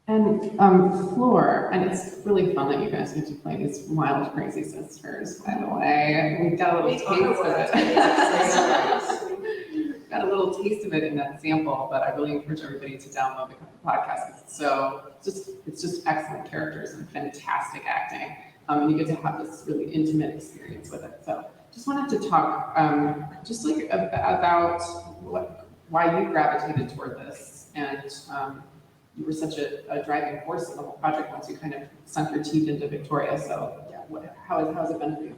And Floor, and it's really fun that you guys get to play these wild, crazy sisters, by the way. We got a little taste of it. Got a little taste of it in that sample, but I really encourage everybody to download the podcast. It's just excellent characters and fantastic acting. You get to have this really intimate experience with it. So just wanted to talk just like about why you gravitated toward this, and you were such a driving force in the whole project once you kind of sunk your teeth into Victoria. So yeah, how's it been for you?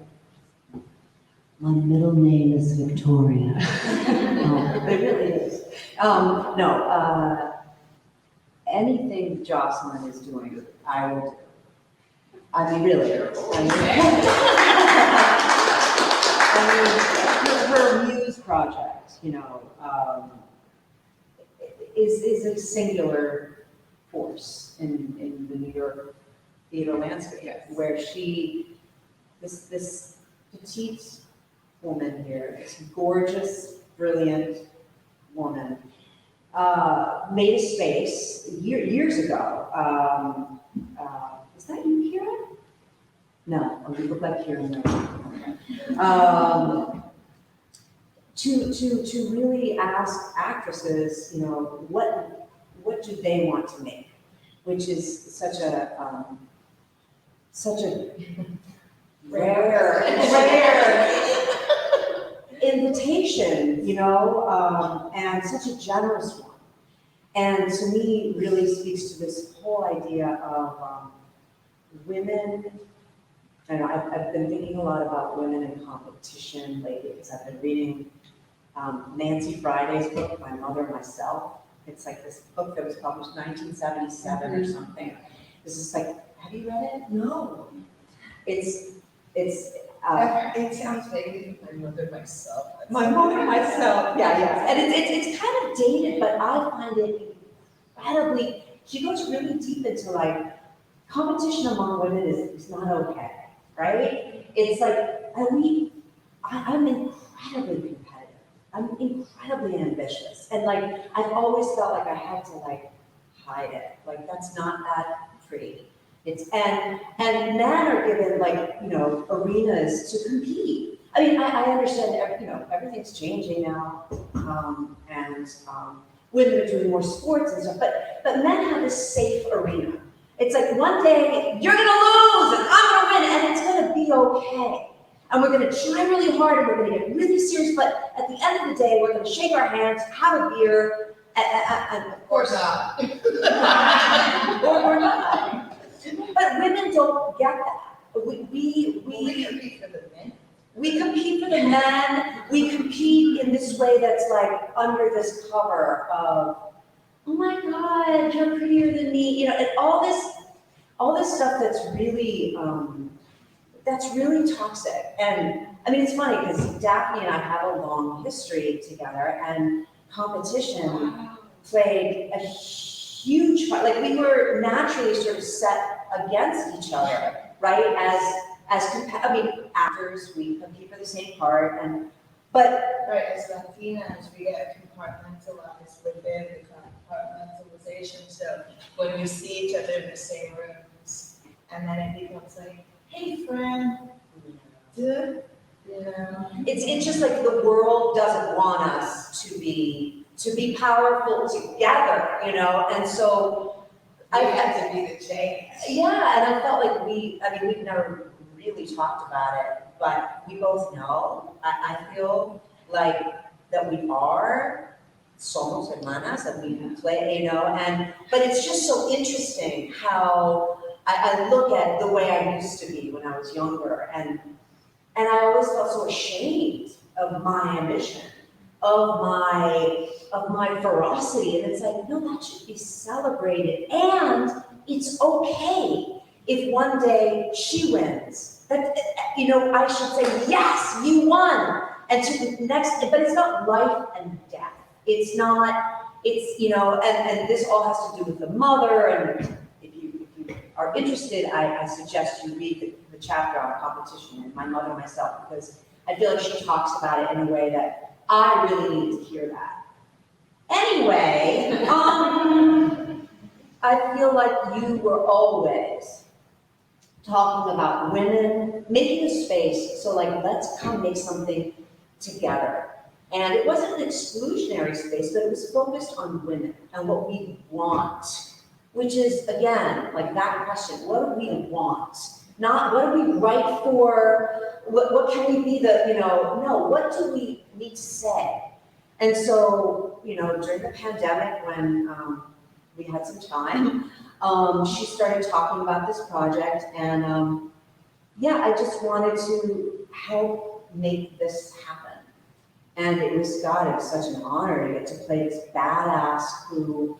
My middle name is Victoria. It really is. Anything Jocelyn is doing, I will do. I mean, really. Her Muse project, is a singular force in the New York theater landscape, Yes. where this petite woman here, this gorgeous, brilliant woman, made a space years ago. Is that you, Kieran? No, you look like Kieran. To really ask actresses, what do they want to make, which is such a rare invitation, and such a generous one. And to me, really speaks to this whole idea of women. And I've been thinking a lot about women in competition lately, because I've been reading Nancy Friday's book, My Mother, Myself. It's like this book that was published in 1977 or something. This is like, have you read it? No. It sounds vaguely My Mother, Myself. My Mother, Myself. Yeah. And it's kind of dated, but I find it incredibly, she goes really deep into like, competition among women is not okay, right? It's like, I'm incredibly competitive. I'm incredibly ambitious. And like, I've always felt like I had to like hide it. Like, that's not that pretty. And men are given like, arenas to compete. I mean, I understand, everything's changing now. And women are doing more sports and stuff, but men have this safe arena. It's like, one day you're gonna lose and I'm gonna win, and it's gonna be okay. And we're gonna try really hard and we're gonna get really serious, but at the end of the day, we're gonna shake our hands, have a beer, and of course not. or not. But women don't get that. We compete for the men. We compete for the men. We compete in this way that's like under this cover of, oh my God, you're prettier than me. And all this stuff that's really toxic. And I mean, it's funny because Daphne and I have a long history together, and competition played a huge part. Like, we were naturally sort of set against each other, right? Actors, we compete for the same part, Right, as Latinas, we get compartmentalized within the compartmentalization. So when we see each other in the same rooms, and then it becomes like, hey friend, good, it's just like the world doesn't want us to be powerful together, and so I had to be the change. Yeah, and I felt like we've never really talked about it, but we both know, I feel like that we are somos hermanas, and we play, but it's just so interesting how I look at the way I used to be when I was younger, and I always felt so ashamed of my ambition, of my ferocity, and it's like, no, that should be celebrated, and it's okay if one day she wins. That, I should say, yes, you won. And to the next, but it's not life and death. It's not, and this all has to do with the mother. And if you are interested, I suggest you read the chapter on competition in My Mother, Myself, because I feel like she talks about it in a way that I really need to hear that. Anyway, I feel like you were always talking about women, making a space, so like, let's come make something together. And it wasn't an exclusionary space, but it was focused on women and what we want, which is, again, like that question, what do we want? Not what do we write for, what can we be no, what do we need to say? And so, during the pandemic when we had some time, she started talking about this project and I just wanted to help make this happen. And it was such an honor to get to play this badass who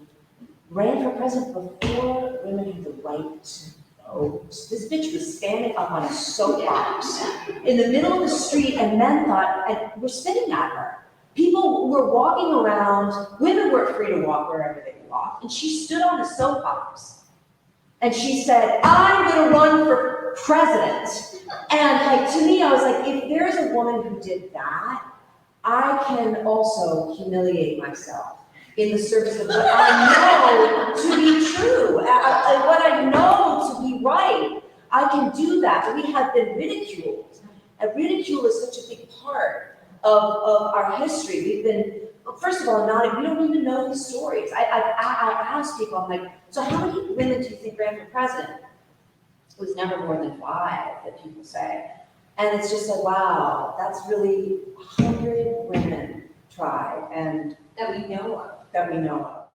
ran for president before women had the right to vote. This bitch was standing up on a soapbox in the middle of the street and men thought, and were spitting at her. People were walking around, women weren't free to walk wherever they walked, and she stood on a soapbox. And she said, I'm gonna run for president. And to me, I was like, if there's a woman who did that, I can also humiliate myself in the service of what I know to be true, what I know to be right. I can do that. We have been ridiculed. And ridicule is such a big part of our history. We've been, first of all, we don't even know these stories. I ask people, I'm like, so how many women do you think ran for president? It was never more than 5 that people say. And it's just like, wow, that's really 100 women tried and That we know of. that we know of.